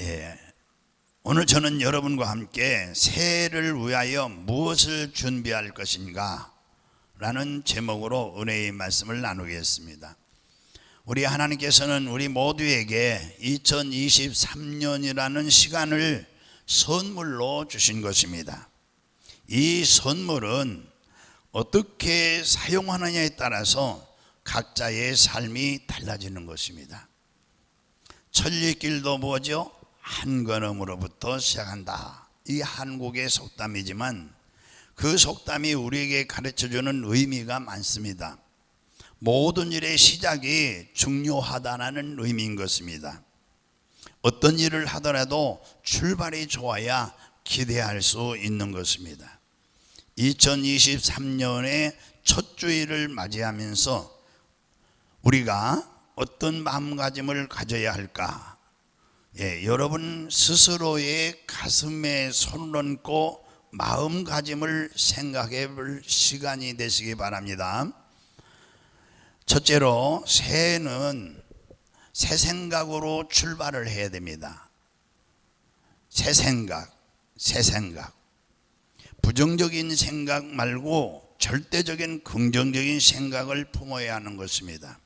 예, 오늘 저는 여러분과 함께 새해를 위하여 무엇을 준비할 것인가 라는 제목으로 은혜의 말씀을 나누겠습니다. 우리 하나님께서는 우리 모두에게 2023년이라는 시간을 선물로 주신 것입니다. 이 선물은 어떻게 사용하느냐에 따라서 각자의 삶이 달라지는 것입니다. 천리길도 뭐죠? 한 걸음으로부터 시작한다. 이 한국의 속담이지만 그 속담이 우리에게 가르쳐주는 의미가 많습니다. 모든 일의 시작이 중요하다는 의미인 것입니다. 어떤 일을 하더라도 출발이 좋아야 기대할 수 있는 것입니다. 2023년의 첫 주일을 맞이하면서 우리가 어떤 마음가짐을 가져야 할까? 여러분 스스로의 가슴에 손을 얹고 마음가짐을 생각해 볼 시간이 되시기 바랍니다. 첫째로 새해는 새 생각으로 출발을 해야 됩니다. 새 생각. 부정적인 생각 말고 절대적인 긍정적인 생각을 품어야 하는 것입니다.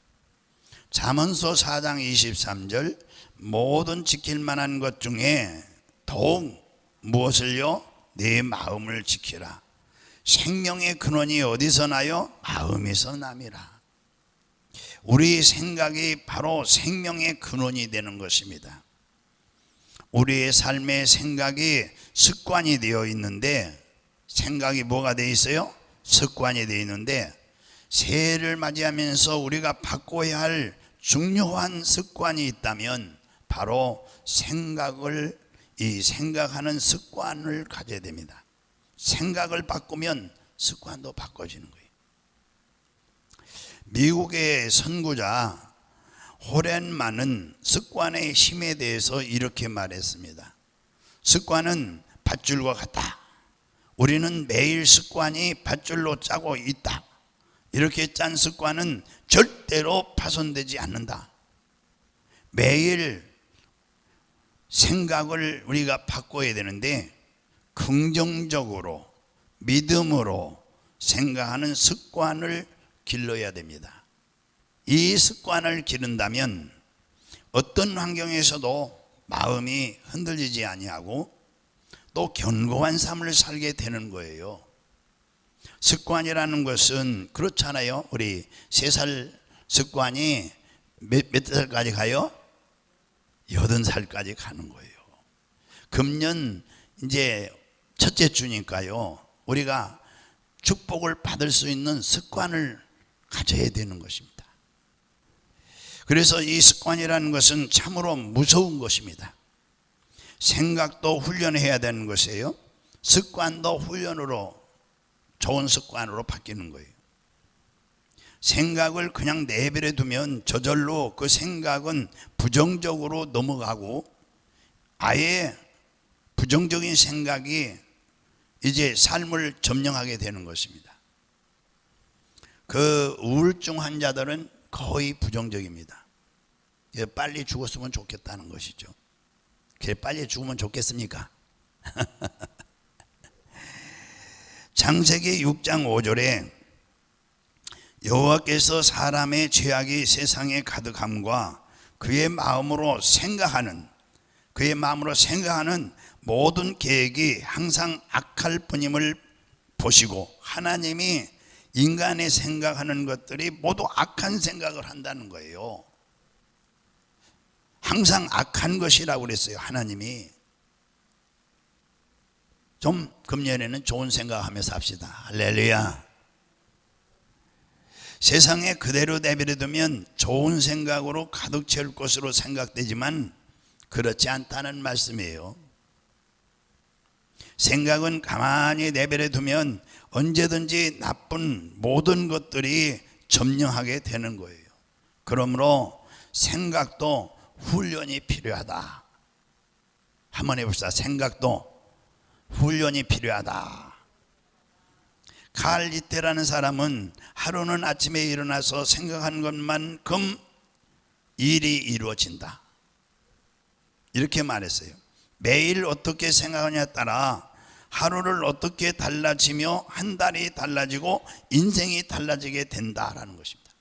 잠언서 4장 23절 모든 지킬 만한 것 중에 더욱 무엇을요? 내 마음을 지키라. 생명의 근원이 어디서 나요? 마음에서 남이라. 우리 생각이 바로 생명의 근원이 되는 것입니다. 우리의 삶의 생각이 습관이 되어 있는데, 생각이 뭐가 되어 있어요? 습관이 되어 있는데, 새해를 맞이하면서 우리가 바꿔야 할 중요한 습관이 있다면 바로 생각하는 습관을 가져야 됩니다. 생각을 바꾸면 습관도 바꿔지는 거예요. 미국의 선구자 호렌만은 습관의 힘에 대해서 이렇게 말했습니다. 습관은 밧줄과 같다. 우리는 매일 습관이 밧줄로 짜고 있다. 이렇게 짠 습관은 절대로 파손되지 않는다. 매일 생각을 우리가 바꿔야 되는데 긍정적으로 믿음으로 생각하는 습관을 길러야 됩니다. 이 습관을 기른다면 어떤 환경에서도 마음이 흔들리지 아니하고 또 견고한 삶을 살게 되는 거예요. 습관이라는 것은 그렇잖아요. 우리 3살 습관이 몇 살까지 가요? 80살까지 가는 거예요. 금년 이제 첫째 주니까요. 우리가 축복을 받을 수 있는 습관을 가져야 되는 것입니다. 그래서 이 습관이라는 것은 참으로 무서운 것입니다. 생각도 훈련해야 되는 것이에요. 습관도 훈련으로 좋은 습관으로 바뀌는 거예요. 생각을 그냥 내버려 두면 저절로 그 생각은 부정적으로 넘어가고 아예 부정적인 생각이 이제 삶을 점령하게 되는 것입니다. 그 우울증 환자들은 거의 부정적입니다. 빨리 죽었으면 좋겠다는 것이죠. 빨리 죽으면 좋겠습니까? 창세기 6장 5절에 여호와께서 사람의 죄악이 세상에 가득함과 그의 마음으로 생각하는 모든 계획이 항상 악할 뿐임을 보시고, 하나님이 인간의 생각하는 것들이 모두 악한 생각을 한다는 거예요. 항상 악한 것이라고 그랬어요. 하나님이. 좀 금년에는 좋은 생각하면서 삽시다. 할렐루야. 세상에 그대로 내버려 두면 좋은 생각으로 가득 채울 것으로 생각되지만 그렇지 않다는 말씀이에요. 생각은 가만히 내버려 두면 언제든지 나쁜 모든 것들이 점령하게 되는 거예요. 그러므로 생각도 훈련이 필요하다. 한번 해봅시다. 생각도 훈련이 필요하다. 칼 리테라는 사람은 하루는 아침에 일어나서 생각한 것만큼 일이 이루어진다. 이렇게 말했어요. 매일 어떻게 생각하냐에 따라 하루를 어떻게 달라지며 한 달이 달라지고 인생이 달라지게 된다라는 것입니다.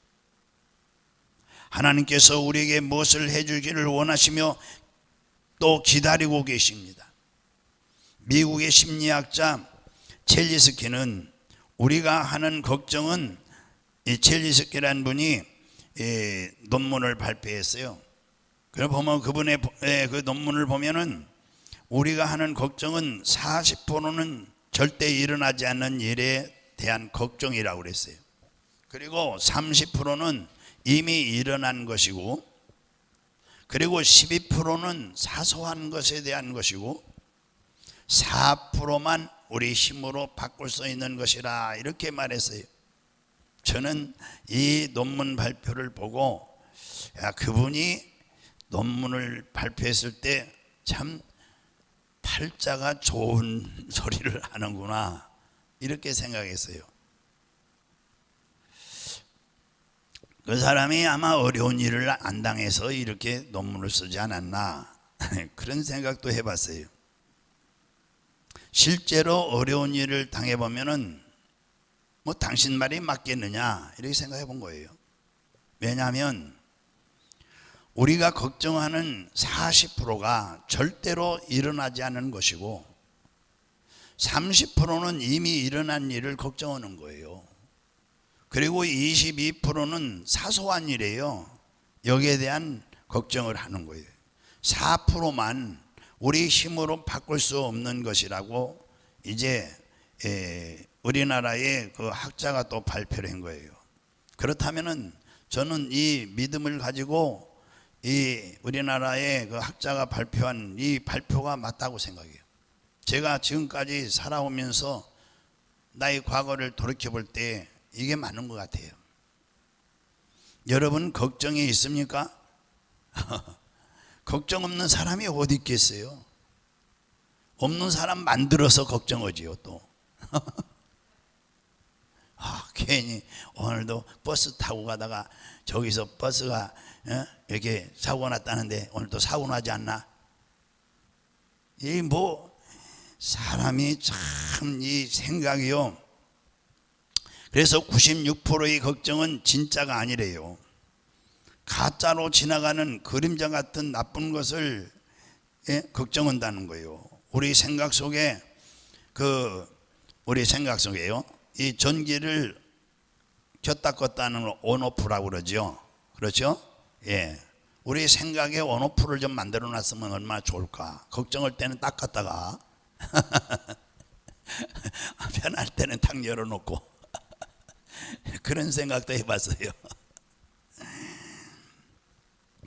하나님께서 우리에게 무엇을 해주기를 원하시며 또 기다리고 계십니다. 미국의 심리학자 첼리스키는 우리가 하는 걱정은, 이 첼리스키라는 분이 논문을 발표했어요. 그걸 보면 그분의 그 논문을 보면은 우리가 하는 걱정은 40%는 절대 일어나지 않는 일에 대한 걱정이라고 그랬어요. 그리고 30%는 이미 일어난 것이고, 그리고 12%는 사소한 것에 대한 것이고, 4%만 우리 힘으로 바꿀 수 있는 것이라 이렇게 말했어요. 저는 이 논문 발표를 보고, 야, 그분이 논문을 발표했을 때 참 팔자가 좋은 소리를 하는구나 이렇게 생각했어요. 그 사람이 아마 어려운 일을 안 당해서 이렇게 논문을 쓰지 않았나 그런 생각도 해봤어요. 실제로 어려운 일을 당해보면은 뭐 당신 말이 맞겠느냐 이렇게 생각해 본 거예요. 왜냐하면 우리가 걱정하는 40%가 절대로 일어나지 않는 것이고 30%는 이미 일어난 일을 걱정하는 거예요. 그리고 22%는 사소한 일이에요. 여기에 대한 걱정을 하는 거예요. 4%만 우리 힘으로 바꿀 수 없는 것이라고 이제 우리나라의 그 학자가 또 발표를 한 거예요. 그렇다면은 저는 이 믿음을 가지고 이 우리나라의 그 학자가 발표한 이 발표가 맞다고 생각해요. 제가 지금까지 살아오면서 나의 과거를 돌이켜 볼 때 이게 맞는 것 같아요. 여러분 걱정이 있습니까? 걱정 없는 사람이 어디 있겠어요? 없는 사람 만들어서 걱정하지요 또. 괜히 오늘도 버스 타고 가다가 저기서 버스가 이렇게 사고가 났다는데 오늘도 사고 나지 않나? 이 뭐 사람이 참 이 생각이요. 그래서 96%의 걱정은 진짜가 아니래요. 가짜로 지나가는 그림자 같은 나쁜 것을 걱정한다는 거예요. 우리 생각 속에 우리 생각 속에요. 이 전기를 켰다 껐다 하는 걸 온오프라고 그러죠. 그렇죠? 예. 우리 생각에 온오프를 좀 만들어 놨으면 얼마나 좋을까. 걱정할 때는 딱 껐다가 편할 때는 탁 열어놓고 그런 생각도 해봤어요.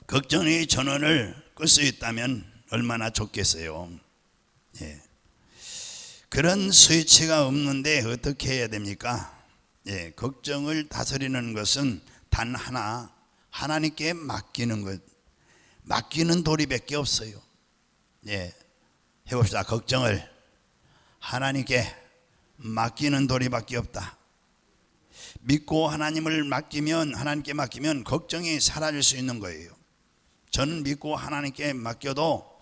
걱정의 전원을 끌 수 있다면 얼마나 좋겠어요. 예. 그런 스위치가 없는데 어떻게 해야 됩니까? 예. 걱정을 다스리는 것은 단 하나, 하나님께 맡기는 것, 맡기는 도리밖에 없어요. 예. 해봅시다. 걱정을 하나님께 맡기는 도리밖에 없다. 믿고 하나님께 맡기면 걱정이 사라질 수 있는 거예요. 저는 믿고 하나님께 맡겨도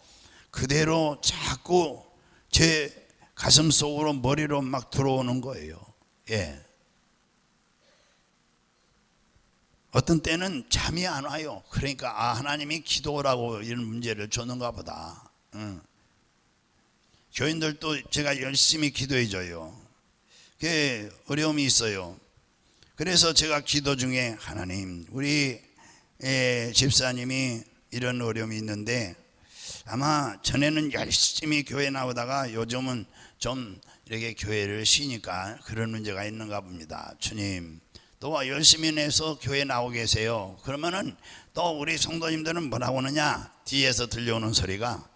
그대로 자꾸 제 가슴 속으로 머리로 막 들어오는 거예요. 예. 어떤 때는 잠이 안 와요. 그러니까 하나님이 기도라고 이런 문제를 줬는가 보다. 교인들도 제가 열심히 기도해 줘요. 그게 어려움이 있어요. 그래서 제가 기도 중에 하나님, 우리 집사님이 이런 어려움이 있는데 아마 전에는 열심히 교회 나오다가 요즘은 좀 이렇게 교회를 쉬니까 그런 문제가 있는가 봅니다. 주님, 또 열심히 내서 교회 나오고 계세요. 그러면은 또 우리 성도님들은 뭐라고 하느냐? 뒤에서 들려오는 소리가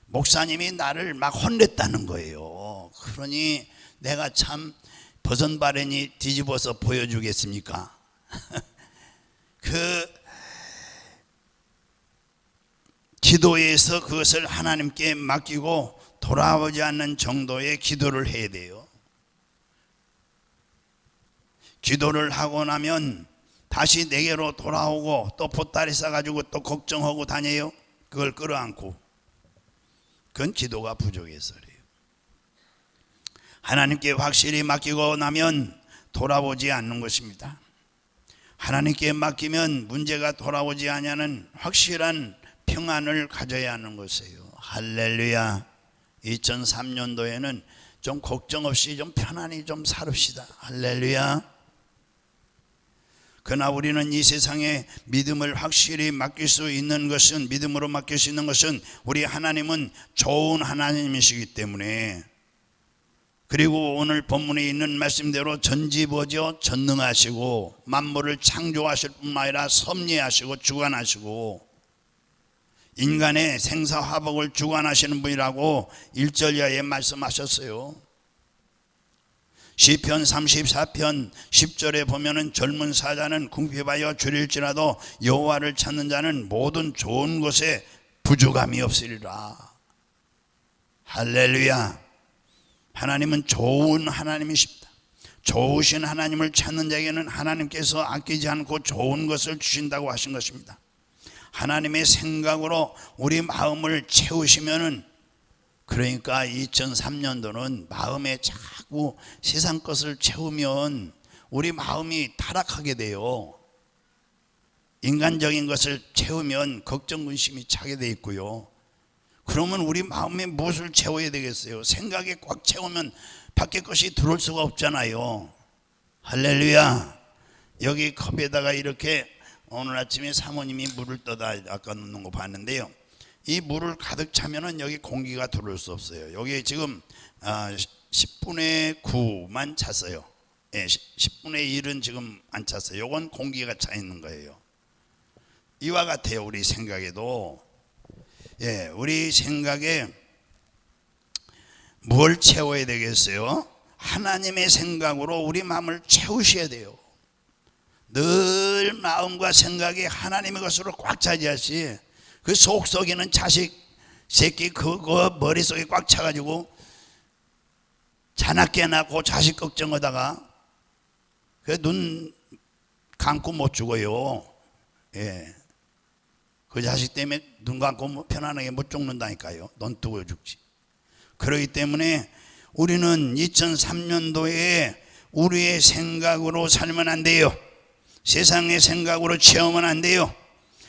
목사님이 나를 막 혼냈다는 거예요. 그러니 내가 참 버선바래니 뒤집어서 보여주겠습니까? 그 기도에서 그것을 하나님께 맡기고 돌아오지 않는 정도의 기도를 해야 돼요. 기도를 하고 나면 다시 내게로 돌아오고 또 보따리 싸가지고 또 걱정하고 다녀요. 그걸 끌어안고 그건 기도가 부족해서 그래요. 하나님께 확실히 맡기고 나면 돌아오지 않는 것입니다. 하나님께 맡기면 문제가 돌아오지 않냐는 확실한 평안을 가져야 하는 것이에요. 할렐루야. 2003년도에는 좀 걱정 없이 좀 편안히 좀 살읍시다. 할렐루야. 그러나 우리는 이 세상에 믿음을 확실히 맡길 수 있는 것은, 믿음으로 맡길 수 있는 것은 우리 하나님은 좋은 하나님이시기 때문에, 그리고 오늘 본문에 있는 말씀대로 전지보죠, 전능하시고 만물을 창조하실 뿐만 아니라 섭리하시고 주관하시고 인간의 생사화복을 주관하시는 분이라고 1절 이하에 말씀하셨어요. 시편 34편 10절에 보면은 젊은 사자는 궁핍하여 줄일지라도 여호와를 찾는 자는 모든 좋은 것에 부족함이 없으리라. 할렐루야. 하나님은 좋은 하나님이십니다. 좋으신 하나님을 찾는 자에게는 하나님께서 아끼지 않고 좋은 것을 주신다고 하신 것입니다. 하나님의 생각으로 우리 마음을 채우시면은, 그러니까 2003년도는 마음에 자꾸 세상 것을 채우면 우리 마음이 타락하게 돼요. 인간적인 것을 채우면 걱정 근심이 차게 돼 있고요. 그러면 우리 마음에 무엇을 채워야 되겠어요? 생각에 꽉 채우면 밖에 것이 들어올 수가 없잖아요. 할렐루야. 여기 컵에다가 이렇게 오늘 아침에 사모님이 물을 떠다 아까 넣는 거 봤는데요, 이 물을 가득 차면은 여기 공기가 들어올 수 없어요. 여기 지금 10분의 9만 찼어요. 예, 10분의 1은 지금 안 찼어요. 요건 공기가 차 있는 거예요. 이와 같아요. 우리 생각에도, 예, 우리 생각에 뭘 채워야 되겠어요? 하나님의 생각으로 우리 마음을 채우셔야 돼요. 늘 마음과 생각이 하나님의 것으로 꽉 차지하시. 그 속썩이는 자식 새끼 그거 머릿속에 꽉 차가지고 자나깨 낳고 자식 걱정하다가 그 눈 감고 못 죽어요. 예, 그 자식 때문에 눈 감고 편안하게 못 죽는다니까요. 눈 뜨고 죽지. 그렇기 때문에 우리는 2003년도에 우리의 생각으로 살면 안 돼요. 세상의 생각으로 채우면 안 돼요.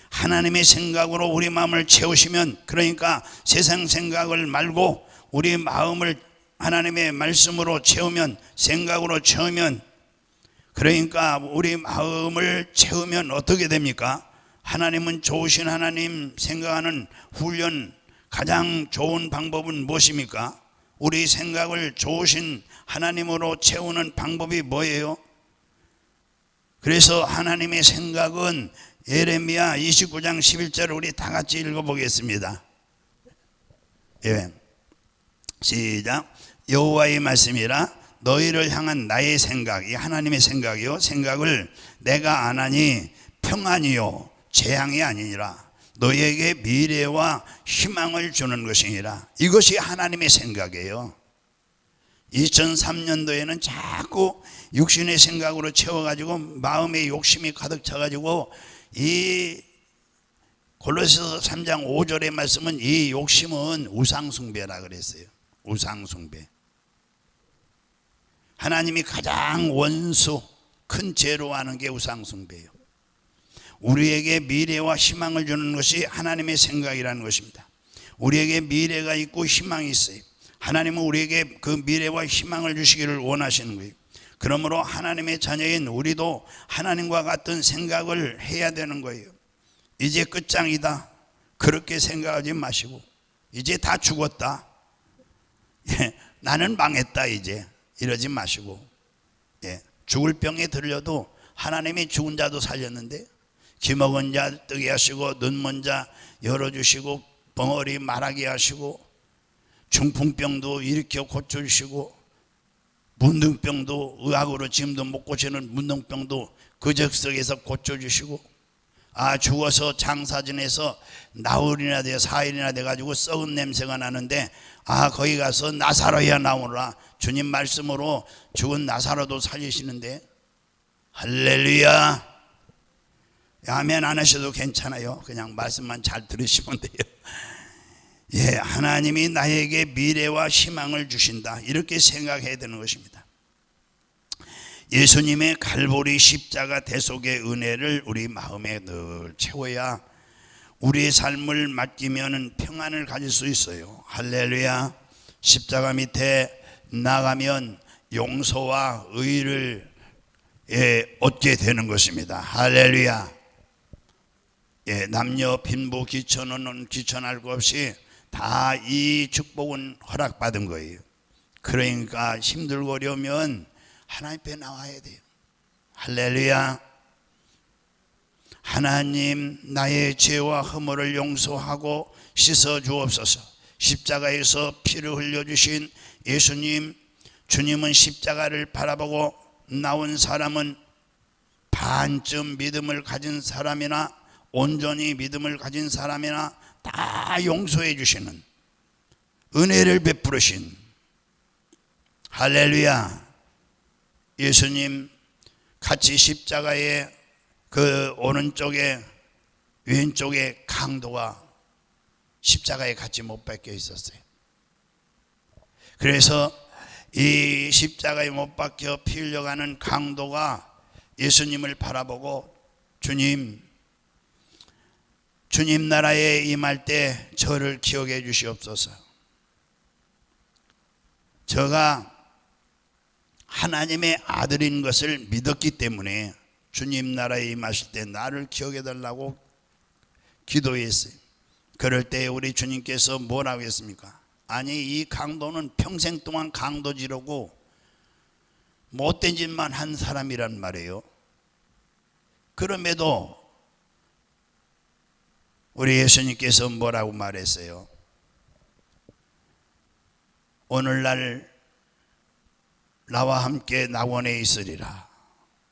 하나님의 생각으로 우리 마음을 채우시면, 그러니까 세상 생각을 말고 우리 마음을 하나님의 말씀으로 채우면, 생각으로 채우면, 그러니까 우리 마음을 채우면 어떻게 됩니까? 하나님은 좋으신 하나님 생각하는 훈련, 가장 좋은 방법은 무엇입니까? 우리 생각을 좋으신 하나님으로 채우는 방법이 뭐예요? 그래서 하나님의 생각은 예레미야 29장 11절을 우리 다 같이 읽어보겠습니다. 예, 시작. 여호와의 말씀이라 너희를 향한 나의 생각, 이 하나님의 생각이요, 생각을 내가 아나니 평안이요 재앙이 아니니라. 너희에게 미래와 희망을 주는 것이니라. 이것이 하나님의 생각이에요. 2003년도에는 자꾸 육신의 생각으로 채워가지고 마음의 욕심이 가득 차가지고, 이 골로새서 3장 5절의 말씀은 이 욕심은 우상숭배라 그랬어요. 우상숭배. 하나님이 가장 원수 큰 죄로 하는 게 우상숭배예요. 우리에게 미래와 희망을 주는 것이 하나님의 생각이라는 것입니다. 우리에게 미래가 있고 희망이 있어요. 하나님은 우리에게 그 미래와 희망을 주시기를 원하시는 거예요. 그러므로 하나님의 자녀인 우리도 하나님과 같은 생각을 해야 되는 거예요. 이제 끝장이다, 그렇게 생각하지 마시고, 이제 다 죽었다, 예, 나는 망했다 이제 이러지 마시고, 예, 죽을 병에 들려도 하나님이 죽은 자도 살렸는데, 귀 먹은 자 뜨게 하시고, 눈 먼 자 열어주시고, 벙어리 말하게 하시고, 중풍병도 일으켜 고쳐주시고, 문둥병도 의학으로 지금도 못 고치는 문둥병도 그 적석에서 고쳐주시고, 죽어서 장사진에서 나흘이나 돼 사일이나 돼가지고 썩은 냄새가 나는데, 거기 가서 나사로야 나오라, 주님 말씀으로 죽은 나사로도 살리시는데, 할렐루야. 아멘 안 하셔도 괜찮아요. 그냥 말씀만 잘 들으시면 돼요. 하나님이 나에게 미래와 희망을 주신다, 이렇게 생각해야 되는 것입니다. 예수님의 갈보리 십자가 대속의 은혜를 우리 마음에 늘 채워야 우리의 삶을 맡기면 평안을 가질 수 있어요. 할렐루야. 십자가 밑에 나가면 용서와 의를 얻게 되는 것입니다. 할렐루야. 남녀 빈부 귀천할 것 없이 다 이 축복은 허락받은 거예요. 그러니까 힘들고 어려우면 하나님 앞에 나와야 돼요. 할렐루야. 하나님, 나의 죄와 허물을 용서하고 씻어 주옵소서. 십자가에서 피를 흘려주신 예수님, 주님은 십자가를 바라보고 나온 사람은 반쯤 믿음을 가진 사람이나 온전히 믿음을 가진 사람이나 다 용서해 주시는 은혜를 베푸르신, 할렐루야. 예수님 같이 십자가의 그 오른쪽에 왼쪽에 강도가 십자가에 같이 못 박혀 있었어요. 그래서 이 십자가에 못 박혀 피 흘려가는 강도가 예수님을 바라보고 주님 나라에 임할 때 저를 기억해 주시옵소서. 저가 하나님의 아들인 것을 믿었기 때문에 주님 나라에 임하실 때 나를 기억해 달라고 기도했어요. 그럴 때 우리 주님께서 뭐라고 했습니까? 아니, 이 강도는 평생 동안 강도지르고 못된 짓만 한 사람이란 말이에요. 그럼에도 우리 예수님께서 뭐라고 말했어요? 오늘날 나와 함께 낙원에 있으리라.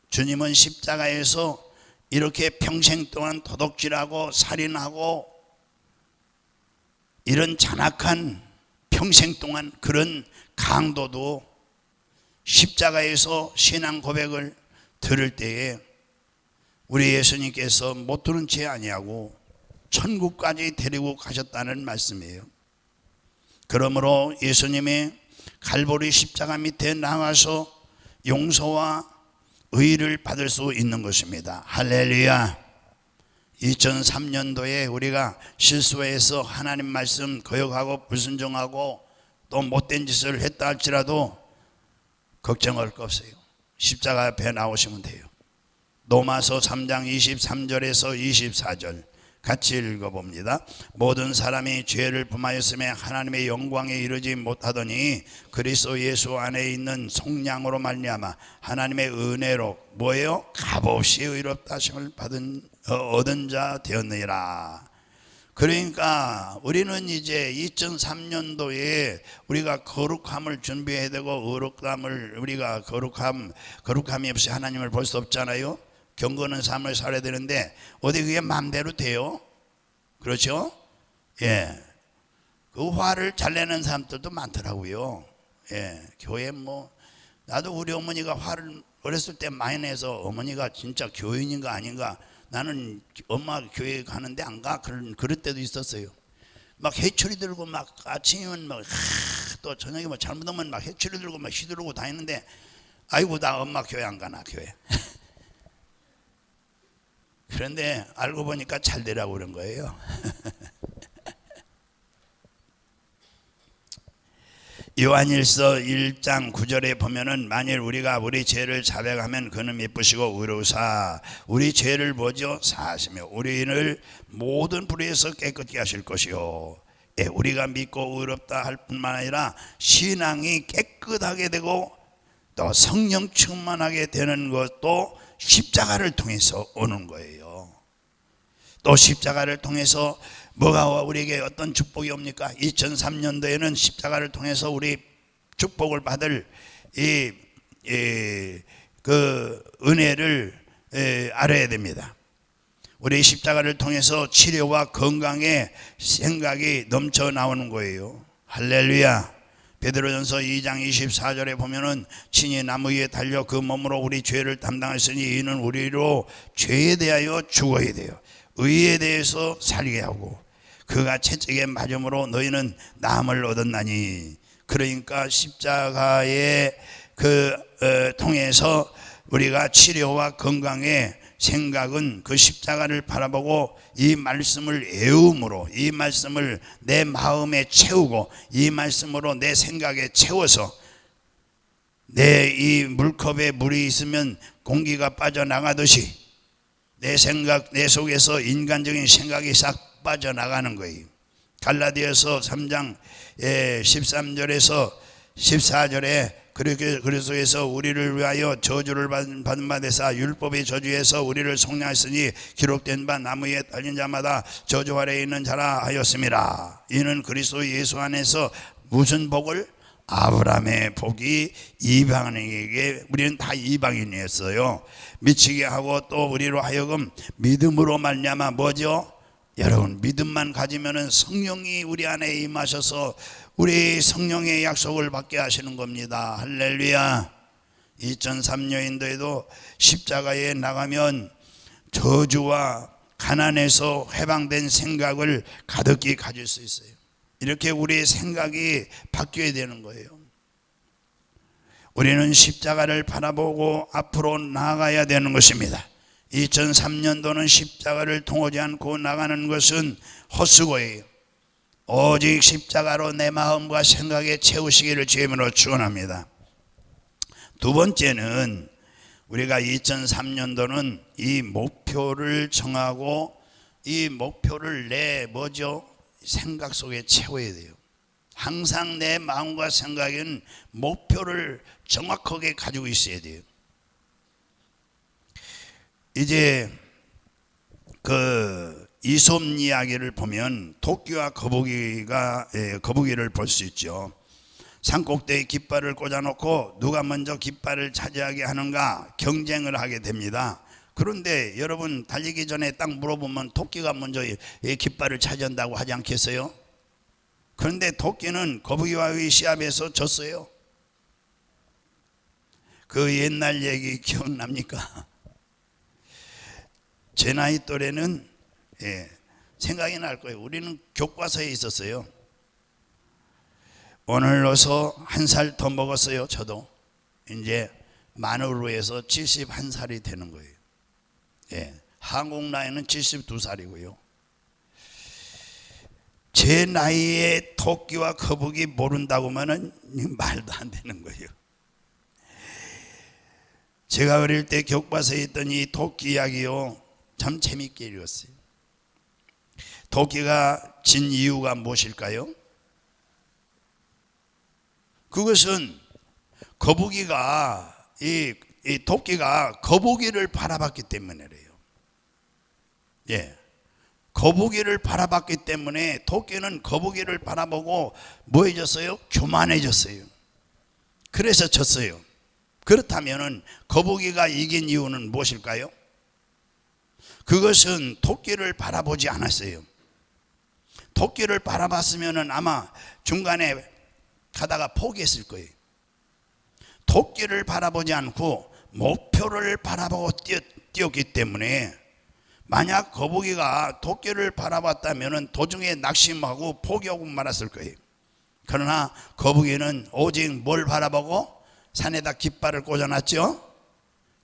주님은 십자가에서 이렇게 평생 동안 도둑질하고 살인하고 이런 잔악한 평생 동안 그런 강도도 십자가에서 신앙 고백을 들을 때에 우리 예수님께서 못 들은 채 아니하고 천국까지 데리고 가셨다는 말씀이에요. 그러므로 예수님이 갈보리 십자가 밑에 나가서 용서와 의를 받을 수 있는 것입니다. 할렐루야. 2003년도에 우리가 실수해서 하나님 말씀 거역하고 불순종하고 또 못된 짓을 했다 할지라도 걱정할 거 없어요. 십자가 앞에 나오시면 돼요. 로마서 3장 23절에서 24절 같이 읽어봅니다. 모든 사람이 죄를 범하였음에 하나님의 영광에 이르지 못하더니 그리스도 예수 안에 있는 속량으로 말미암아 하나님의 은혜로 뭐예요? 값없이 의롭다 하심을 얻은 자 되었느니라. 그러니까 우리는 이제 2003년도에 우리가 거룩함을 준비해야 되고, 의롭감을 우리가 거룩함이 없이 하나님을 볼 수 없잖아요. 경건한 삶을 살아야 되는데 어디 그게 마음대로 돼요? 그렇죠? 그 화를 잘 내는 사람들도 많더라고요. 교회 나도 우리 어머니가 화를 어렸을 때 많이 내서 어머니가 진짜 교인인가 아닌가, 나는 엄마 교회 가는데 안 가, 그럴 때도 있었어요. 막 해초리 들고 막 아침이면 또 저녁에 잘못하면 막 해초리 들고 막 휘두르고 다니는데, 아이고 나 엄마 교회 안 가나 교회. 그런데 알고 보니까 잘 되라고 그런 거예요. 요한일서 1장 9절에 보면은 만일 우리가 우리 죄를 자백하면 그는 미쁘시고 의로우사 우리 죄를 뭐죠? 사하시며 우리를 모든 불의에서 깨끗게 하실 것이요. 우리가 믿고 의롭다 할 뿐만 아니라 신앙이 깨끗하게 되고 또 성령 충만하게 되는 것도 십자가를 통해서 오는 거예요. 또 십자가를 통해서 뭐가 우리에게 어떤 축복이 옵니까? 2003년도에는 십자가를 통해서 우리 축복을 받을 그 은혜를 알아야 됩니다. 우리 십자가를 통해서 치료와 건강의 생각이 넘쳐 나오는 거예요. 할렐루야. 베드로전서 2장 24절에 보면은 친히 나무 위에 달려 그 몸으로 우리 죄를 담당하였으니 이는 우리로 죄에 대하여 죽어야 돼요. 의에 대해서 살게 하고 그가 채찍에 맞음으로 너희는 나음을 얻었나니. 그러니까 십자가의 통해서 우리가 치료와 건강의 생각은 그 십자가를 바라보고 이 말씀을 애움으로, 이 말씀을 내 마음에 채우고, 이 말씀으로 내 생각에 채워서, 내 이 물컵에 물이 있으면 공기가 빠져나가듯이 내 생각, 내 속에서 인간적인 생각이 싹 빠져나가는 거예요. 갈라디아서 3장 13절에서 14절에 그렇게 그리스도에서 우리를 위하여 저주를 받은 바 되사 율법의 저주에서 우리를 속량하였으니 기록된 바 나무에 달린 자마다 저주 아래에 있는 자라 하였음이라. 이는 그리스도 예수 안에서 무슨 복을? 아브라함의 복이 이방인에게, 우리는 다 이방인이었어요, 미치게 하고 또 우리로 하여금 믿음으로 말미암아 뭐죠? 여러분, 믿음만 가지면은 성령이 우리 안에 임하셔서 우리 성령의 약속을 받게 하시는 겁니다. 할렐루야. 2003년도에도 십자가에 나가면 저주와 가난에서 해방된 생각을 가득히 가질 수 있어요. 이렇게 우리의 생각이 바뀌어야 되는 거예요. 우리는 십자가를 바라보고 앞으로 나아가야 되는 것입니다. 2003년도는 십자가를 통하지 않고 나가는 것은 헛수고예요. 오직 십자가로 내 마음과 생각에 채우시기를 주님으로 축원합니다. 두 번째는 우리가 2003년도는 이 목표를 정하고 이 목표를 내 뭐죠? 생각 속에 채워야 돼요. 항상 내 마음과 생각에는 목표를 정확하게 가지고 있어야 돼요. 이제 그 이솝 이야기를 보면 토끼와 거북이를 볼 수 있죠. 산꼭대기에 깃발을 꽂아놓고 누가 먼저 깃발을 차지하게 하는가 경쟁을 하게 됩니다. 그런데 여러분, 달리기 전에 딱 물어보면 토끼가 먼저 깃발을 차지한다고 하지 않겠어요? 그런데 토끼는 거북이와의 시합에서 졌어요. 그 옛날 얘기 기억납니까? 제 나이 또래는 생각이 날 거예요. 우리는 교과서에 있었어요. 오늘로서 한 살 더 먹었어요. 저도 이제 만으로 해서 71살이 되는 거예요. 한국 나이는 72살이고요. 제 나이에 토끼와 거북이 모른다고 하면 말도 안 되는 거예요. 제가 어릴 때 교과서에 있던 이 토끼 이야기요, 참 재밌게 읽었어요. 토끼가 진 이유가 무엇일까요? 그것은 거북이가 이 토끼가 거북이를 바라봤기 때문이래요. 거북이를 바라봤기 때문에 토끼는 거북이를 바라보고 뭐 해졌어요? 교만해졌어요. 그래서 졌어요. 그렇다면 거북이가 이긴 이유는 무엇일까요? 그것은 토끼를 바라보지 않았어요. 토끼를 바라봤으면 아마 중간에 가다가 포기했을 거예요. 토끼를 바라보지 않고 목표를 바라보고 뛰었기 때문에, 만약 거북이가 토끼를 바라봤다면 도중에 낙심하고 포기하고 말았을 거예요. 그러나 거북이는 오직 뭘 바라보고? 산에다 깃발을 꽂아놨죠.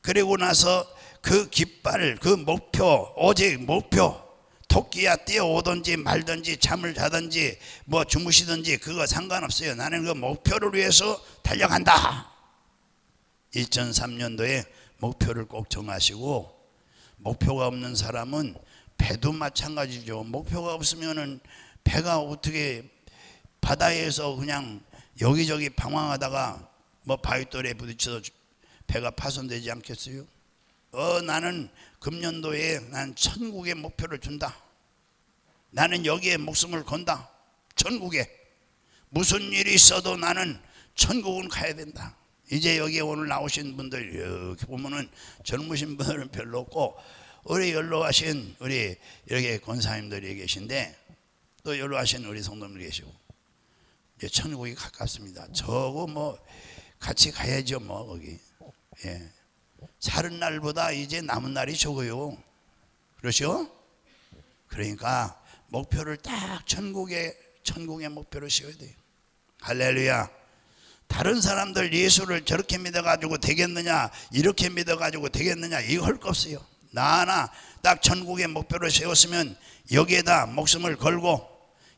그리고 나서 그 깃발, 그 목표, 오직 목표, 토끼야 뛰어오든지 말든지 잠을 자든지 뭐 주무시든지 그거 상관없어요. 나는 그 목표를 위해서 달려간다. 2003년도에 목표를 꼭 정하시고, 목표가 없는 사람은 배도 마찬가지죠. 목표가 없으면은 배가 어떻게 바다에서 그냥 여기저기 방황하다가 뭐 바위돌에 부딪혀서 배가 파손되지 않겠어요? 나는 금년도에 난 천국의 목표를 준다. 나는 여기에 목숨을 건다. 천국에 무슨 일이 있어도 나는 천국은 가야 된다. 이제 여기에 오늘 나오신 분들 이렇게 보면은 젊으신 분들은 별로 없고, 우리 연로하신 우리 여기 권사님들이 계신데 또 연로하신 우리 성도님들 계시고, 이제 천국이 가깝습니다. 저거 뭐 같이 가야죠. 뭐 거기 사는 날보다 이제 남은 날이 적어요. 그렇죠? 그러니까 목표를 딱 천국의 목표로 세워야 돼요. 할렐루야. 다른 사람들 예수를 저렇게 믿어가지고 되겠느냐, 이렇게 믿어가지고 되겠느냐, 이거 할 거 없어요. 나 하나 딱 천국의 목표를 세웠으면 여기에다 목숨을 걸고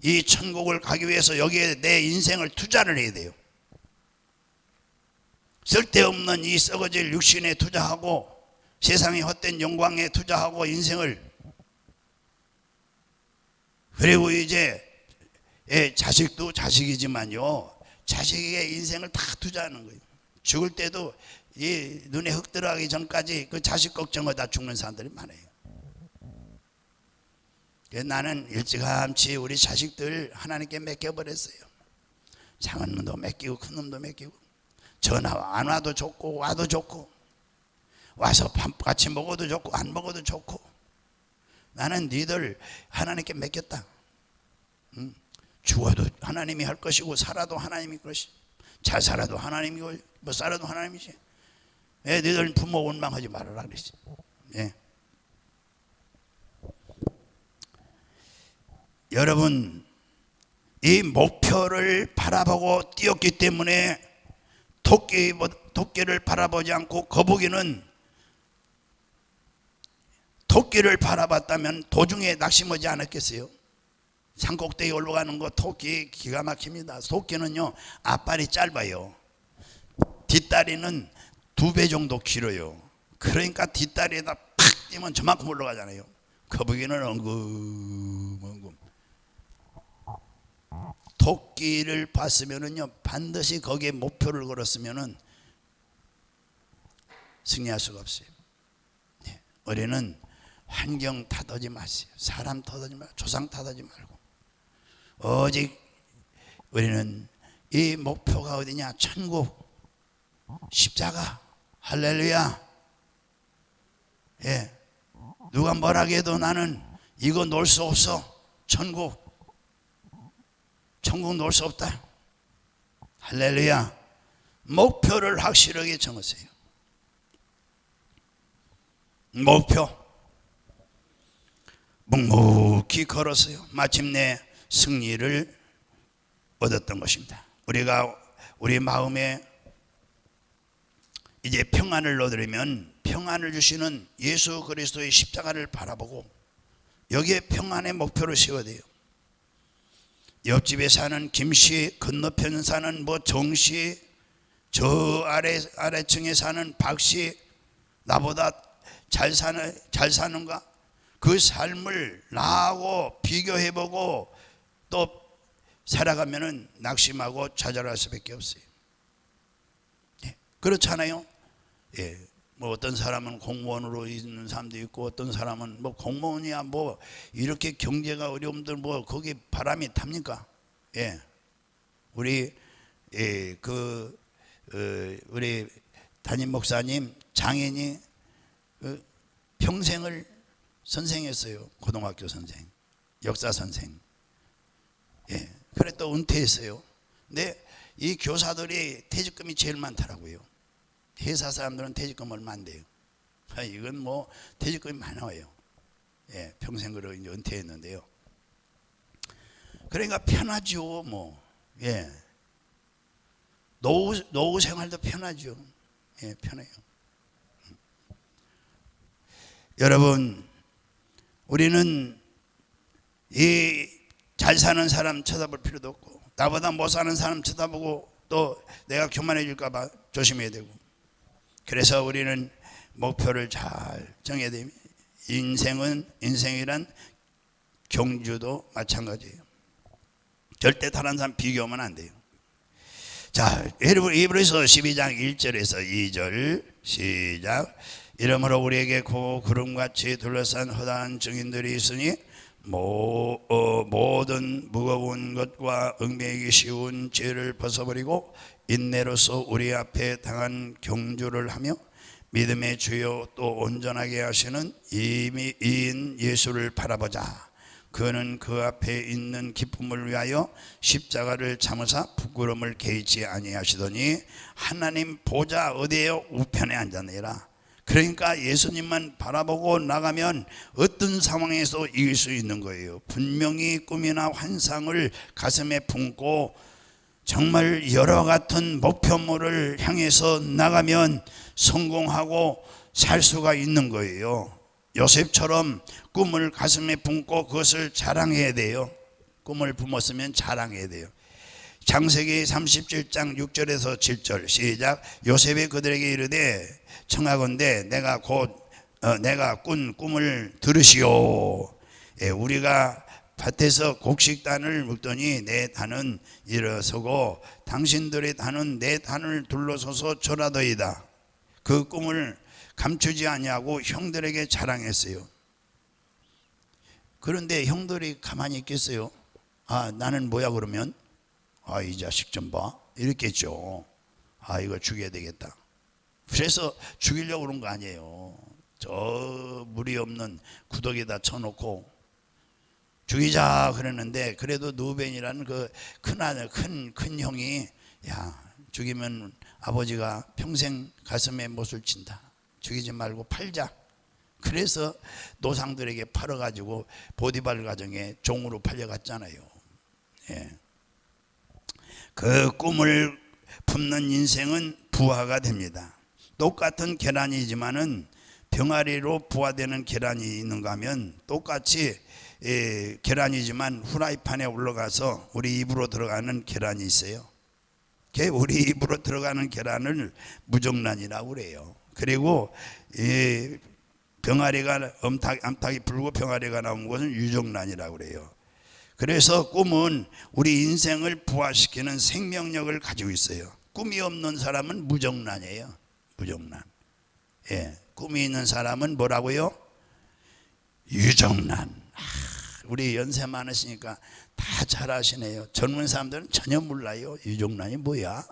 이 천국을 가기 위해서 여기에 내 인생을 투자를 해야 돼요. 쓸데없는 이 썩어질 육신에 투자하고 세상의 헛된 영광에 투자하고 인생을, 그리고 이제 자식도 자식이지만요, 자식의 인생을 다 투자하는 거예요. 죽을 때도 이 눈에 흙 들어가기 전까지 그 자식 걱정하다 죽는 사람들이 많아요. 나는 일찌감치 우리 자식들 하나님께 맡겨버렸어요. 작은 놈도 맡기고 큰 놈도 맡기고, 전화 안 와도 좋고 와도 좋고, 와서 밥 같이 먹어도 좋고 안 먹어도 좋고, 나는 니들 하나님께 맡겼다. 죽어도 하나님이 할 것이고 살아도 하나님이 것이, 잘 살아도 하나님이고 못 살아도 하나님이지. 니들 부모 원망하지 말아라 그랬지. 예. 여러분, 이 목표를 바라보고 뛰었기 때문에 토끼를 바라보지 않고 거북이는, 토끼를 바라봤다면 도중에 낙심하지 않았겠어요? 산꼭대기에 올라가는 거 토끼 기가 막힙니다. 토끼는요, 앞발이 짧아요. 뒷다리는 2배 정도 길어요. 그러니까 뒷다리에다 팍 뛰면 저만큼 올라가잖아요. 거북이는 엉금. 토끼를 봤으면은요, 반드시 거기에 목표를 걸었으면은 승리할 수가 없어요. 네. 우리는 환경 탓하지 마세요. 사람 탓하지 말고 조상 탓하지 말고, 오직 우리는 이 목표가 어디냐? 천국, 십자가. 할렐루야. 예. 누가 뭐라 해도 나는 이거 놓을 수 없어. 천국 놓을 수 없다. 할렐루야. 목표를 확실하게 정하세요. 목표. 묵묵히 걸었어요. 마침내 승리를 얻었던 것입니다. 우리가 우리 마음에 이제 평안을 얻으려면 평안을 주시는 예수 그리스도의 십자가를 바라보고 여기에 평안의 목표를 세워야 돼요. 옆집에 사는 김씨, 건너편 사는 뭐 정씨, 저 아래층에 사는 박씨, 나보다 잘 사는가? 그 삶을 나하고 비교해보고 또 살아가면은 낙심하고 좌절할 수밖에 없어요. 예, 그렇잖아요. 예, 뭐 어떤 사람은 공무원으로 있는 사람도 있고, 어떤 사람은 뭐 공무원이야 뭐 이렇게 경제가 어려움들 뭐 거기 바람이 탑니까? 예, 우리 우리 담임 목사님 장인이 평생을 선생했어요. 고등학교 선생, 역사 선생. 예, 그래 또 은퇴했어요. 근데 이 교사들이 퇴직금이 제일 많더라고요. 회사 사람들은 퇴직금 얼마 안 돼요. 이건 뭐 퇴직금이 많이 나와요. 예, 평생으로 이제 은퇴했는데요. 그러니까 편하죠, 뭐. 예, 노후 생활도 편하죠. 예, 편해요. 여러분, 우리는 이 잘 사는 사람 쳐다볼 필요도 없고, 나보다 못 사는 사람 쳐다보고 또 내가 교만해 줄까 봐 조심해야 되고, 그래서 우리는 목표를 잘 정해야 됩니다. 인생이란 경주도 마찬가지예요. 절대 다른 사람 비교하면 안 돼요. 자, 히브리서 12장 1절에서 2절 시작. 이러므로 우리에게 고 구름같이 둘러싼 허다한 증인들이 있으니 모든 무거운 것과 얽매이기 쉬운 죄를 벗어버리고 인내로서 우리 앞에 당한 경주를 하며 믿음의 주요 또 온전하게 하시는 이인 예수를 바라보자. 그는 그 앞에 있는 기쁨을 위하여 십자가를 참으사 부끄러움을 개의치 아니하시더니 하나님 보좌 어디에요? 우편에 앉았느니라. 그러니까 예수님만 바라보고 나가면 어떤 상황에서 이길 수 있는 거예요. 분명히 꿈이나 환상을 가슴에 품고 정말 여러 같은 목표물을 향해서 나가면 성공하고 살 수가 있는 거예요. 요셉처럼 꿈을 가슴에 품고 그것을 자랑해야 돼요. 꿈을 품었으면 자랑해야 돼요. 창세기 37장 6절에서 7절 시작. 요셉이 그들에게 이르되 청하건대 내가 꾼 꿈을 들으시오. 우리가 밭에서 곡식단을 묶더니 내 단은 일어서고 당신들의 단은 내 단을 둘러서서 절하더이다. 그 꿈을 감추지 아니하고 형들에게 자랑했어요. 그런데 형들이 가만히 있겠어요? 아, 나는 뭐야 그러면? 아, 이 자식 좀 봐. 이랬겠죠. 아, 이거 죽여야 되겠다. 그래서 죽이려고 그런 거 아니에요. 저 무리 없는 구덩이에다 쳐놓고 죽이자 그랬는데, 그래도 누벤이라는 그 큰 형이, 야, 죽이면 아버지가 평생 가슴에 못을 친다. 죽이지 말고 팔자. 그래서 노상들에게 팔아가지고 보디발 가정에 종으로 팔려갔잖아요. 예. 그 꿈을 품는 인생은 부하가 됩니다. 똑같은 계란이지만은 병아리로 부화되는 계란이 있는가 하면 똑같이 계란이지만 후라이팬에 올라가서 우리 입으로 들어가는 계란이 있어요. 우리 입으로 들어가는 계란을 무정란이라고 그래요. 그리고 병아리가 암탉이 불고 병아리가 나온 것은 유정란이라고 그래요. 그래서 꿈은 우리 인생을 부화시키는 생명력을 가지고 있어요. 꿈이 없는 사람은 무정란이에요. 무정란. 예, 꿈이 있는 사람은 뭐라고요? 유정란. 우리 연세 많으시니까 다 잘 아시네요. 젊은 사람들은 전혀 몰라요. 유정란이 뭐야?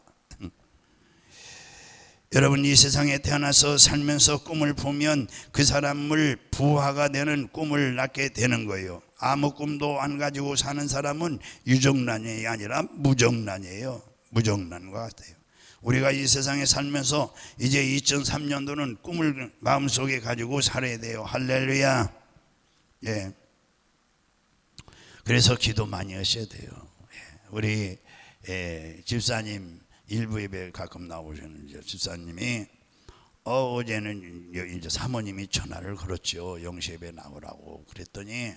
여러분, 이 세상에 태어나서 살면서 꿈을 보면 그 사람을 부하가 되는 꿈을 낳게 되는 거예요. 아무 꿈도 안 가지고 사는 사람은 유정란이 아니라 무정란이에요. 무정란과 같아요. 우리가 이 세상에 살면서 이제 2003년도는 꿈을 마음속에 가지고 살아야 돼요. 할렐루야. 예. 그래서 기도 많이 하셔야 돼요. 우리 집사님 일부 예배 가끔 나오시는 집사님이 어제는 이제 사모님이 전화를 걸었죠. 영시예배 나오라고 그랬더니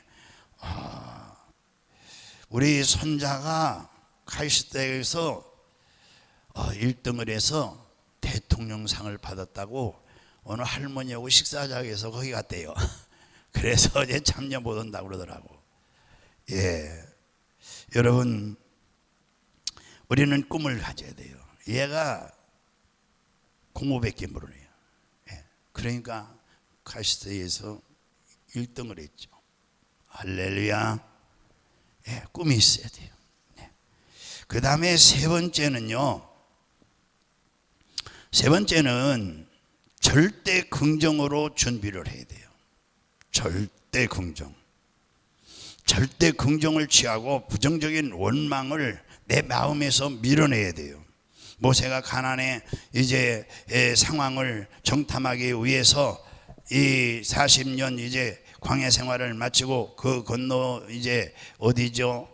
우리 손자가 카이스트에서 1등을 해서 대통령상을 받았다고 어느 할머니하고 식사자에서 거기 갔대요. 그래서 어제 참여 못 온다고 그러더라고. 예, 여러분, 우리는 꿈을 가져야 돼요. 얘가 공부밖에 모르네요. 예, 그러니까 카이스트에서 1등을 했죠. 할렐루야. 예, 꿈이 있어야 돼요. 네. 그 다음에 세 번째는 절대 긍정으로 준비를 해야 돼요. 절대 긍정. 절대 긍정을 취하고 부정적인 원망을 내 마음에서 밀어내야 돼요. 모세가 가나안의 이제 상황을 정탐하기 위해서 이 40년 이제 광야 생활을 마치고 그 건너 이제 어디죠?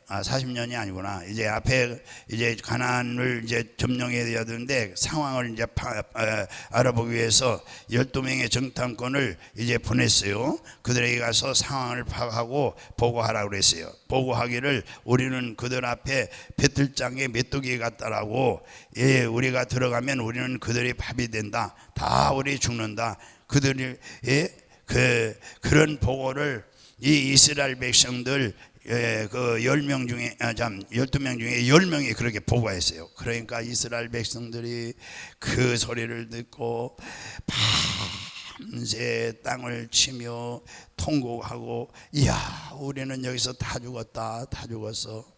40년이 아니구나. 이제 앞에 이제 가나안을 이제 점령해야 되는데 상황을 이제 알아보기 위해서 12명의 정탐꾼을 이제 보냈어요. 그들에게 가서 상황을 파악하고 보고하라고 그랬어요. 보고하기를 우리는 그들 앞에 배틀장에 메뚜기 같다라고, 우리가 들어가면 우리는 그들의 밥이 된다. 다 우리 죽는다. 그들이 그런 보고를 이 이스라엘 백성들 그 10명 중에 12명 중에 10명이 그렇게 보고했어요. 그러니까 이스라엘 백성들이 그 소리를 듣고 밤새 땅을 치며 통곡하고, 이야, 우리는 여기서 다 죽었다, 다 죽었어.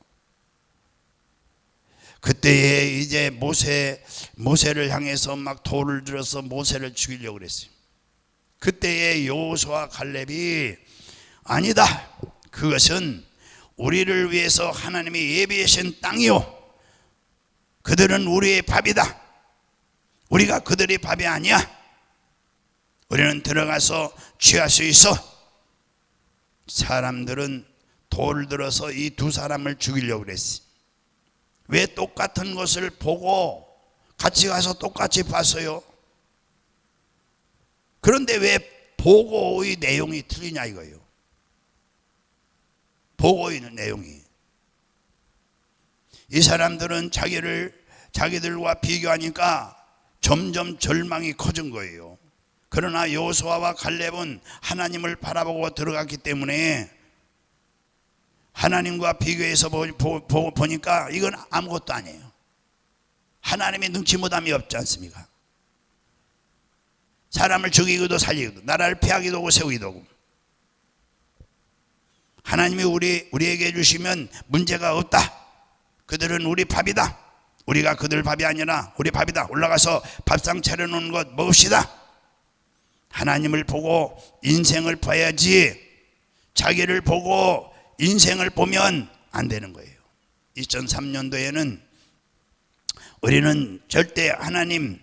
그때에 이제 모세를 향해서 막 돌을 들어서 모세를 죽이려고 그랬어요. 그때에 여호수아와 갈렙이 아니다, 그것은 우리를 위해서 하나님이 예비하신 땅이요, 그들은 우리의 밥이다, 우리가 그들의 밥이 아니야. 우리는 들어가서 취할 수 있어. 사람들은 돌을 들어서 이 두 사람을 죽이려고 그랬어. 왜 똑같은 것을 보고 같이 가서 똑같이 봤어요? 그런데 왜 보고의 내용이 틀리냐 이거예요. 보고의 내용이. 이 사람들은 자기들과 비교하니까 점점 절망이 커진 거예요. 그러나 여호수아와 갈렙은 하나님을 바라보고 들어갔기 때문에 하나님과 비교해서 보니까 이건 아무것도 아니에요. 하나님의 눈치 못함이 없지 않습니까? 사람을 죽이기도 살리기도, 나라를 패하기도 하고 세우기도 하고. 하나님이 우리에게 주시면 문제가 없다. 그들은 우리 밥이다. 우리가 그들 밥이 아니라 우리 밥이다. 올라가서 밥상 차려놓은 것 먹읍시다. 하나님을 보고 인생을 봐야지, 자기를 보고 인생을 보면 안 되는 거예요. 2003년도에는 우리는 절대 하나님,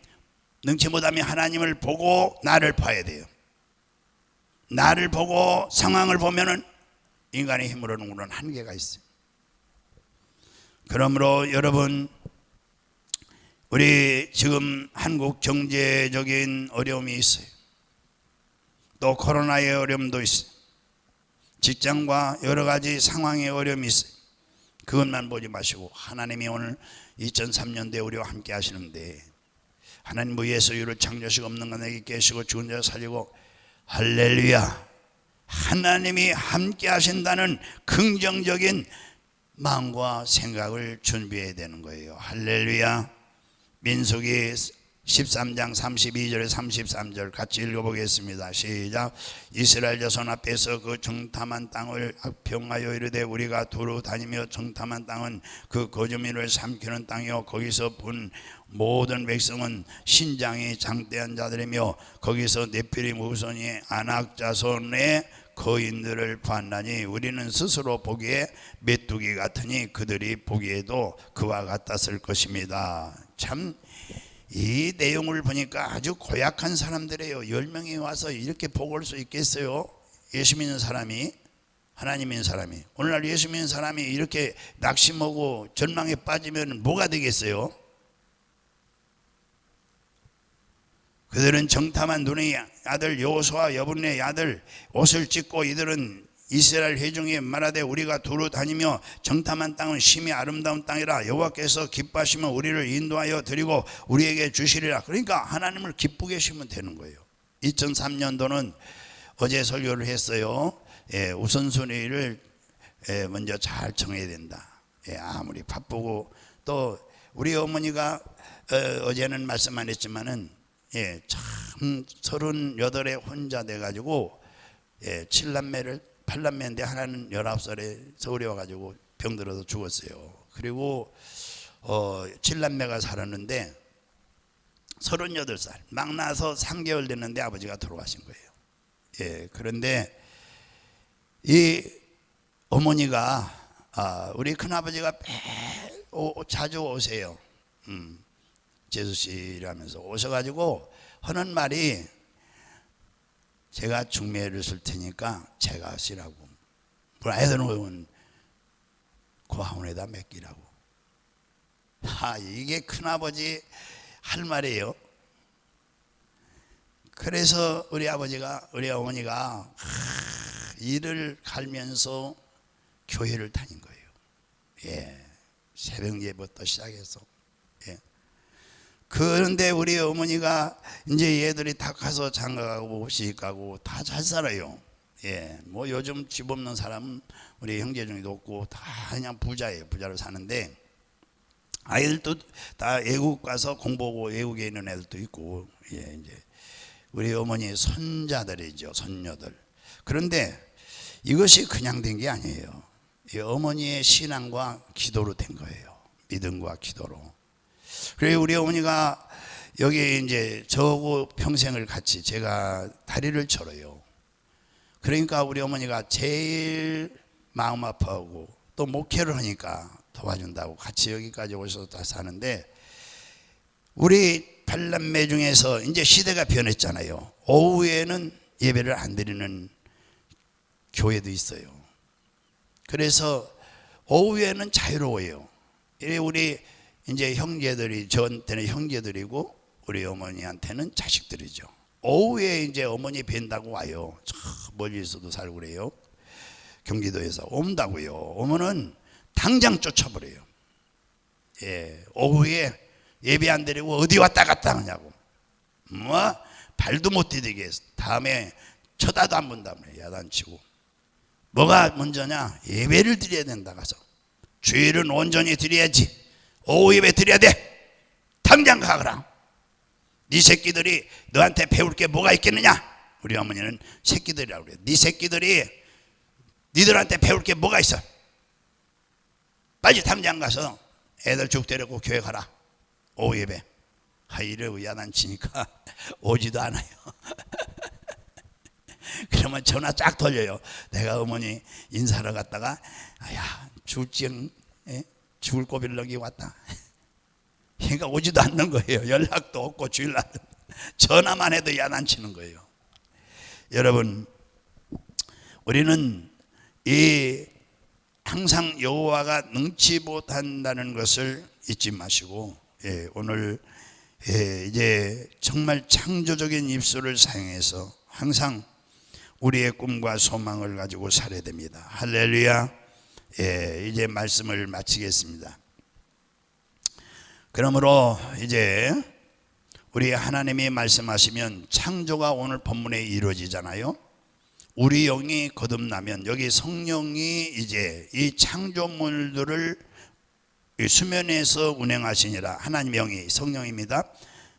능치 못하면 하나님을 보고 나를 봐야 돼요. 나를 보고 상황을 보면은 인간의 힘으로는 물론 한계가 있어요. 그러므로 여러분, 우리 지금 한국 경제적인 어려움이 있어요. 또 코로나의 어려움도 있어요. 직장과 여러 가지 상황의 어려움이 있어요. 그것만 보지 마시고 하나님이 오늘 2003년도에 우리와 함께 하시는데, 하나님 예수 이를 창조식 없는 것 내게 계시고 죽은 자 살리고, 할렐루야, 하나님이 함께 하신다는 긍정적인 마음과 생각을 준비해야 되는 거예요. 할렐루야. 민수기 13장 32절에 33절 같이 읽어보겠습니다. 시작. 이스라엘 자손 앞에서 그 정탐한 땅을 평하여 이르되 우리가 두루 다니며 정탐한 땅은 그 거주민을 삼키는 땅이요 거기서 본 모든 백성은 신장이 장대한 자들이며 거기서 네피림 후손이 아낙 자손의 거인들을 봤나니 우리는 스스로 보기에 메뚜기 같으니 그들이 보기에도 그와 같았을 것입니다. 참 이 내용을 보니까 아주 고약한 사람들이에요. 10명이 와서 이렇게 보고 올 수 있겠어요? 예수 믿는 사람이, 하나님 믿는 사람이. 오늘날 예수 믿는 사람이 이렇게 낙심하고 절망에 빠지면 뭐가 되겠어요? 그들은 정탐한 눈의 아들 여호수아 여분의 아들 옷을 찢고 이들은 이스라엘 회중이 말하되 우리가 두루 다니며 정탐한 땅은 심히 아름다운 땅이라 여호와께서 기뻐하시면 우리를 인도하여 드리고 우리에게 주시리라. 그러니까 하나님을 기쁘게 하시면 되는 거예요. 2003년도는 어제 설교를 했어요. 우선순위를 먼저 잘 정해야 된다. 아무리 바쁘고 또 우리 어머니가 어제는 말씀 안 했지만은 참 38에 혼자 돼가지고 8남매인데 하나는 19살에 서울에 와가지고 병들어서 죽었어요. 그리고 7남매가 살았는데 38살 막 나서 3개월 됐는데 아버지가 돌아가신 거예요. 그런데 이 어머니가 우리 큰아버지가 자주 오세요. 제수씨라면서 오셔가지고 하는 말이 제가 중매를 쓸 테니까 제가 하시라고. 애들은 고아원에다 맡기라고. 이게 큰아버지 할 말이에요. 그래서 우리 어머니가 일을 갈면서 교회를 다닌 거예요. 새벽 예부터 시작해서. 그런데 우리 어머니가 이제 얘들이 다 가서 장가가고 시집가고 다 잘 살아요. 뭐 요즘 집 없는 사람은 우리 형제 중에도 없고 다 그냥 부자예요. 부자로 사는데 아이들도 다 외국 가서 공부하고 외국에 있는 애들도 있고, 이제 우리 어머니의 손자들이죠, 손녀들. 그런데 이것이 그냥 된 게 아니에요. 이 어머니의 신앙과 기도로 된 거예요. 믿음과 기도로. 그래서 우리 어머니가 여기 이제 저하고 평생을 같이 제가 다리를 절어요. 그러니까 우리 어머니가 제일 마음 아파하고 또 목회를 하니까 도와준다고 같이 여기까지 오셔서 다 사는데 우리 팔남매 중에서 이제 시대가 변했잖아요. 오후에는 예배를 안 드리는 교회도 있어요. 그래서 오후에는 자유로워요. 우리 이제 형제들이, 저한테는 형제들이고 우리 어머니한테는 자식들이죠. 오후에 이제 어머니 뵌다고 와요. 저 멀리서도 살고 그래요. 경기도에서 온다고요. 오면은 당장 쫓아버려요. 예, 오후에 예배 안 드리고 어디 왔다 갔다 하냐고. 뭐 발도 못 디디게 해서 다음에 쳐다도 안 본다며 야단치고. 뭐가 먼저냐? 예배를 드려야 된다. 가서 주일은 온전히 드려야지. 오후 예배 드려야 돼. 당장 가거라. 네 새끼들이 너한테 배울 게 뭐가 있겠느냐? 우리 어머니는 새끼들이라고 그래요. 네 새끼들이 니들한테 배울 게 뭐가 있어? 빨리 당장 가서 애들 죽 데리고 교회 가라. 오후 예배. 이러고 야단치니까 오지도 않아요. 그러면 전화 쫙 돌려요. 내가 어머니 인사하러 갔다가 죽을 고비를 넘기 왔다. 그러니까 오지도 않는 거예요. 연락도 없고 주일날 전화만 해도 야단치는 거예요. 여러분, 우리는 항상 여호와가 능치 못한다는 것을 잊지 마시고, 오늘 이제 정말 창조적인 입술을 사용해서 항상 우리의 꿈과 소망을 가지고 살아야 됩니다. 할렐루야. 이제 말씀을 마치겠습니다. 그러므로 이제 우리 하나님이 말씀하시면 창조가 오늘 본문에 이루어지잖아요. 우리 영이 거듭나면 여기 성령이 이제 이 창조물들을 수면에서 운행하시니라. 하나님의 영이 성령입니다.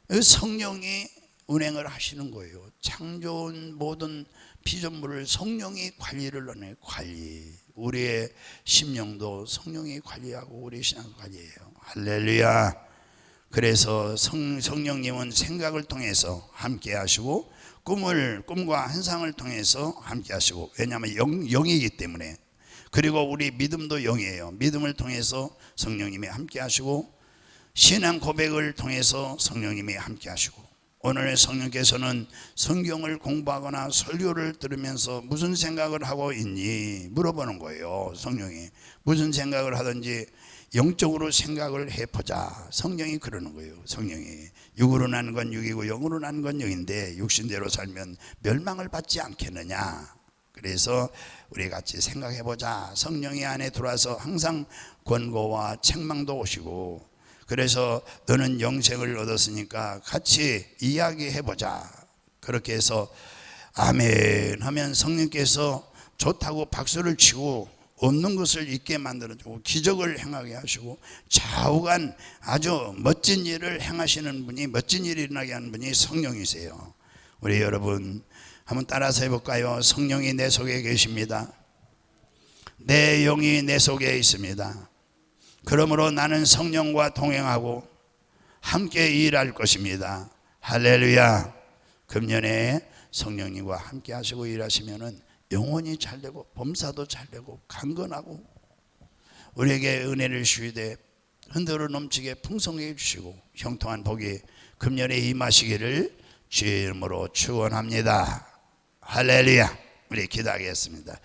성령이 운행을 하시는 거예요. 창조한 모든 피조물을 성령이 관리를 하네. 관리. 우리의 심령도 성령이 관리하고 우리 신앙도 관리해요. 할렐루야. 그래서 성령님은 생각을 통해서 함께 하시고 꿈과 환상을 통해서 함께 하시고, 왜냐하면 영이기 때문에. 그리고 우리 믿음도 영이에요. 믿음을 통해서 성령님이 함께 하시고, 신앙 고백을 통해서 성령님이 함께 하시고, 오늘 성령께서는 성경을 공부하거나 설교를 들으면서 무슨 생각을 하고 있니 물어보는 거예요. 성령이 무슨 생각을 하든지 영적으로 생각을 해보자. 성령이 그러는 거예요. 성령이 육으로 난 건 육이고 영으로 난 건 영인데 육신대로 살면 멸망을 받지 않겠느냐. 그래서 우리 같이 생각해보자. 성령이 안에 들어와서 항상 권고와 책망도 오시고, 그래서 너는 영생을 얻었으니까 같이 이야기해보자. 그렇게 해서 아멘 하면 성령께서 좋다고 박수를 치고 없는 것을 있게 만들어주고 기적을 행하게 하시고, 좌우간 아주 멋진 일을 행하시는 분이, 멋진 일이 일어나게 하는 분이 성령이세요. 우리 여러분 한번 따라서 해볼까요? 성령이 내 속에 계십니다. 내 영이 내 속에 있습니다. 그러므로 나는 성령과 동행하고 함께 일할 것입니다. 할렐루야. 금년에 성령님과 함께 하시고 일하시면은 영혼이 잘되고 범사도 잘되고 강건하고 우리에게 은혜를 주시되 흔들어 넘치게 풍성하게 주시고 형통한 복이 금년에 임하시기를 주의 이름으로 축원합니다. 할렐루야. 우리 기도하겠습니다.